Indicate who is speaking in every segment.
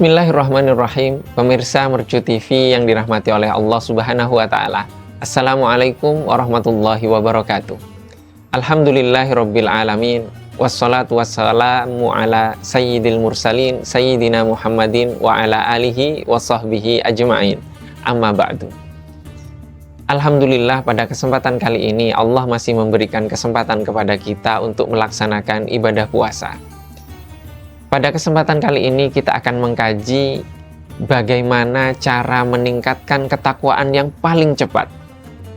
Speaker 1: Bismillahirrahmanirrahim. Pemirsa Mercu TV yang dirahmati oleh Allah Subhanahu wa Ta'ala. Assalamualaikum warahmatullahi wabarakatuh. Alhamdulillahirabbil alamin. Wassalatu wassalamu ala sayyidil mursalin sayyidina Muhammadin wa ala alihi wa sahbihi ajma'in. Amma ba'du. Alhamdulillah, pada kesempatan kali ini Allah masih memberikan kesempatan kepada kita untuk melaksanakan ibadah puasa. Pada kesempatan kali ini kita akan mengkaji bagaimana cara meningkatkan ketakwaan yang paling cepat.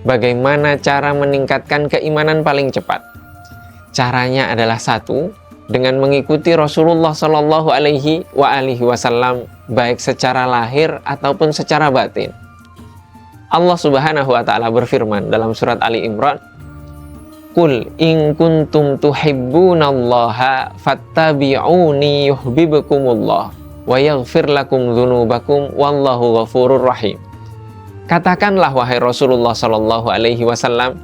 Speaker 1: Bagaimana cara meningkatkan keimanan paling cepat. Caranya adalah satu, dengan mengikuti Rasulullah Shallallahu Alaihi Wasallam baik secara lahir ataupun secara batin. Allah Subhanahu wa Ta'ala berfirman dalam surat Ali Imran, Qul in kuntum tuhibbunallaha fattabi'uni yuhibbukumullah wa yaghfir lakum dzunubakum wallahu ghafurur rahim. Katakanlah wahai Rasulullah sallallahu alaihi wasallam,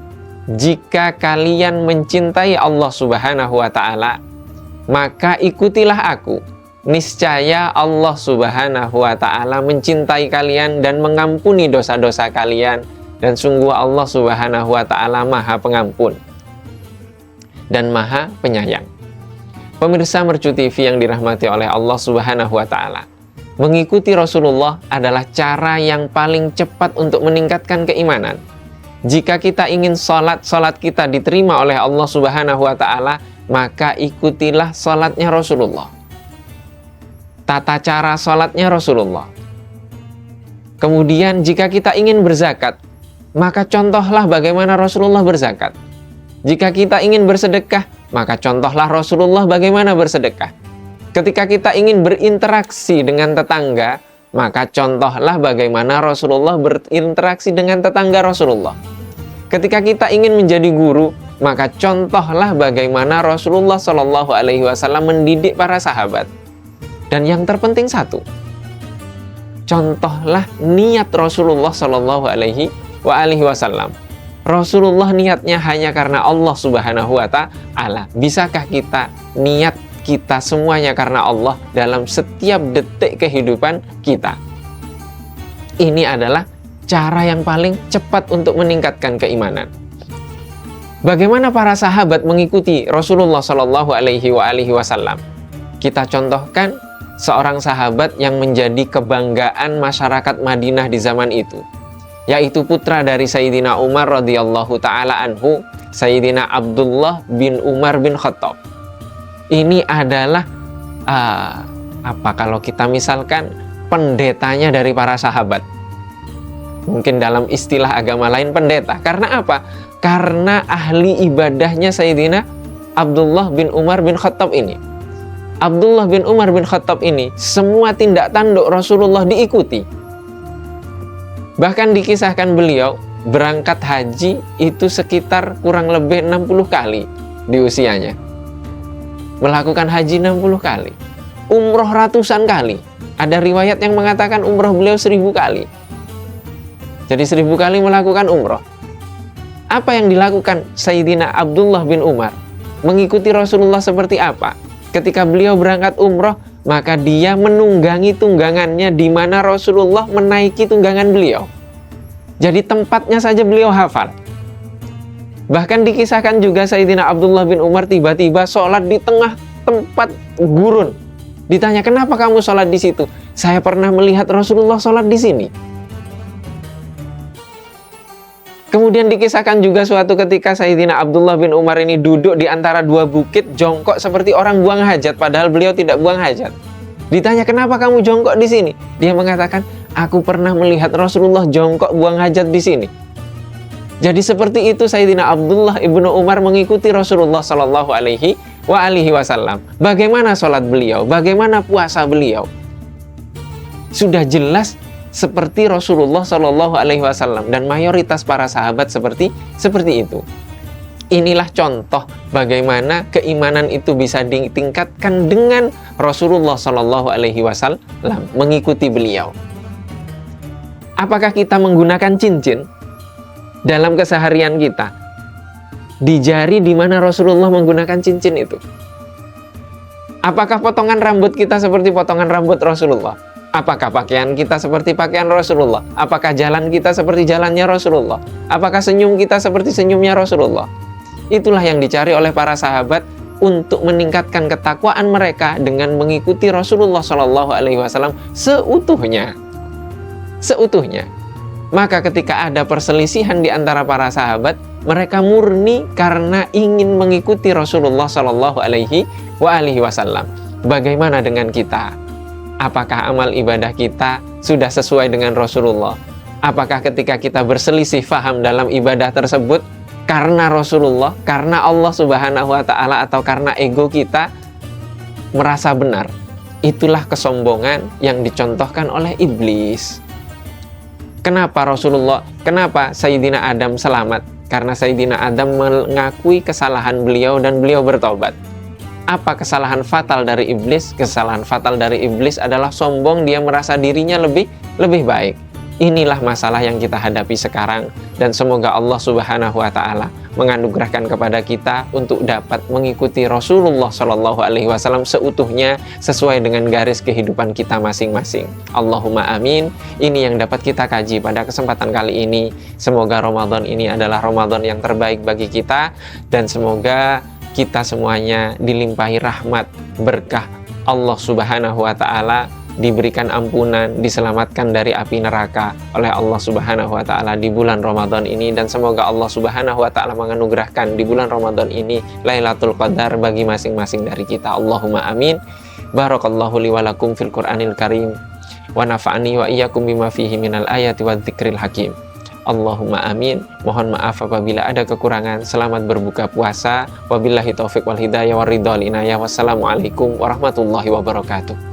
Speaker 1: jika kalian mencintai Allah Subhanahu wa Ta'ala, maka ikutilah aku. Niscaya Allah Subhanahu wa Ta'ala mencintai kalian dan mengampuni dosa-dosa kalian, dan sungguh Allah Subhanahu wa Ta'ala Maha Pengampun dan Maha Penyayang. Pemirsa Mercu TV yang dirahmati oleh Allah Subhanahu wa Ta'ala, mengikuti Rasulullah adalah cara yang paling cepat untuk meningkatkan keimanan. Jika kita ingin salat kita diterima oleh Allah Subhanahu wa Ta'ala, maka ikutilah salatnya Rasulullah. Tata cara salatnya Rasulullah. Kemudian jika kita ingin berzakat, maka contohlah bagaimana Rasulullah berzakat. Jika kita ingin bersedekah, maka contohlah Rasulullah bagaimana bersedekah. Ketika kita ingin berinteraksi dengan tetangga, maka contohlah bagaimana Rasulullah berinteraksi dengan tetangga Rasulullah. Ketika kita ingin menjadi guru, maka contohlah bagaimana Rasulullah Shallallahu Alaihi Wasallam mendidik para sahabat. Dan yang terpenting satu, contohlah niat Rasulullah Shallallahu Alaihi Wasallam. Rasulullah niatnya hanya karena Allah Subhanahu wa Ta'ala. Bisakah kita niat kita semuanya karena Allah dalam setiap detik kehidupan kita? Ini adalah cara yang paling cepat untuk meningkatkan keimanan. Bagaimana para sahabat mengikuti Rasulullah Shallallahu Alaihi Wasallam? Kita contohkan seorang sahabat yang menjadi kebanggaan masyarakat Madinah di zaman itu, yaitu putra dari Sayyidina Umar radhiyallahu ta'ala anhu, Sayyidina Abdullah bin Umar bin Khattab. Ini adalah kalau kita misalkan pendetanya dari para sahabat. Mungkin dalam istilah agama lain pendeta. Karena apa? Karena ahli ibadahnya Sayyidina Abdullah bin Umar bin Khattab ini. Abdullah bin Umar bin Khattab ini semua tindak tanduk Rasulullah diikuti. Bahkan dikisahkan beliau berangkat haji itu sekitar kurang lebih 60 kali di usianya. Melakukan haji 60 kali. Umroh ratusan kali. Ada riwayat yang mengatakan umroh beliau 1000 kali. Jadi 1000 kali melakukan umroh. Apa yang dilakukan Sayyidina Abdullah bin Umar? Mengikuti Rasulullah seperti apa? Ketika beliau berangkat umroh, maka dia menunggangi tunggangannya di mana Rasulullah menaiki tunggangan beliau. Jadi tempatnya saja beliau hafal. Bahkan dikisahkan juga Sayyidina Abdullah bin Umar tiba-tiba sholat di tengah tempat gurun. Ditanya, kenapa kamu sholat di situ? Saya pernah melihat Rasulullah sholat di sini. Kemudian dikisahkan juga suatu ketika Sayyidina Abdullah bin Umar ini duduk di antara dua bukit, jongkok seperti orang buang hajat, padahal beliau tidak buang hajat. Ditanya, kenapa kamu jongkok di sini? Dia mengatakan, aku pernah melihat Rasulullah jongkok buang hajat di sini. Jadi seperti itu Sayyidina Abdullah ibnu Umar mengikuti Rasulullah Shallallahu Alaihi Wasallam. Bagaimana sholat beliau? Bagaimana puasa beliau? Sudah jelas seperti Rasulullah Shallallahu Alaihi Wasallam, dan mayoritas para sahabat seperti itu. Inilah contoh bagaimana keimanan itu bisa ditingkatkan dengan Rasulullah Shallallahu Alaihi Wasallam, mengikuti beliau. Apakah kita menggunakan cincin dalam keseharian kita? Di jari di mana Rasulullah menggunakan cincin itu? Apakah potongan rambut kita seperti potongan rambut Rasulullah? Apakah pakaian kita seperti pakaian Rasulullah? Apakah jalan kita seperti jalannya Rasulullah? Apakah senyum kita seperti senyumnya Rasulullah? Itulah yang dicari oleh para sahabat untuk meningkatkan ketakwaan mereka dengan mengikuti Rasulullah Shallallahu Alaihi Wasallam seutuhnya. Maka ketika ada perselisihan di antara para sahabat, mereka murni karena ingin mengikuti Rasulullah Shallallahu Alaihi Wasallam. Bagaimana dengan kita? Apakah amal ibadah kita sudah sesuai dengan Rasulullah? Apakah ketika kita berselisih faham dalam ibadah tersebut karena Rasulullah, karena Allah Subhanahu wa Ta'ala, atau karena ego kita merasa benar? Itulah kesombongan yang dicontohkan oleh iblis. Kenapa Sayyidina Adam selamat? Karena Sayyidina Adam mengakui kesalahan beliau dan beliau bertobat. Apa kesalahan fatal dari iblis? Kesalahan fatal dari iblis adalah sombong, dia merasa dirinya lebih baik. Inilah masalah yang kita hadapi sekarang, dan semoga Allah Subhanahu wa Ta'ala menganugerahkan kepada kita untuk dapat mengikuti Rasulullah Shallallahu Alaihi Wasallam seutuhnya sesuai dengan garis kehidupan kita masing-masing. Allahumma amin. Ini yang dapat kita kaji pada kesempatan kali ini. Semoga Ramadan ini adalah Ramadan yang terbaik bagi kita, dan semoga kita semuanya dilimpahi rahmat, berkah Allah Subhanahu wa Ta'ala, diberikan ampunan, diselamatkan dari api neraka oleh Allah Subhanahu wa Ta'ala di bulan Ramadan ini, dan semoga Allah Subhanahu wa Ta'ala menganugerahkan di bulan Ramadan ini Lailatul Qadar bagi masing-masing dari kita. Allahumma amin. Barakallahu li wa lakum fil Qur'anil Karim wa nafa'ani wa iyyakum bima fihi minal ayati wa dzikril hakim. Allahumma amin. Mohon maaf apabila ada kekurangan. Selamat berbuka puasa. Wabillahi taufiq wal hidayah wa ridha wal inayah. Wassalamualaikum warahmatullahi wabarakatuh.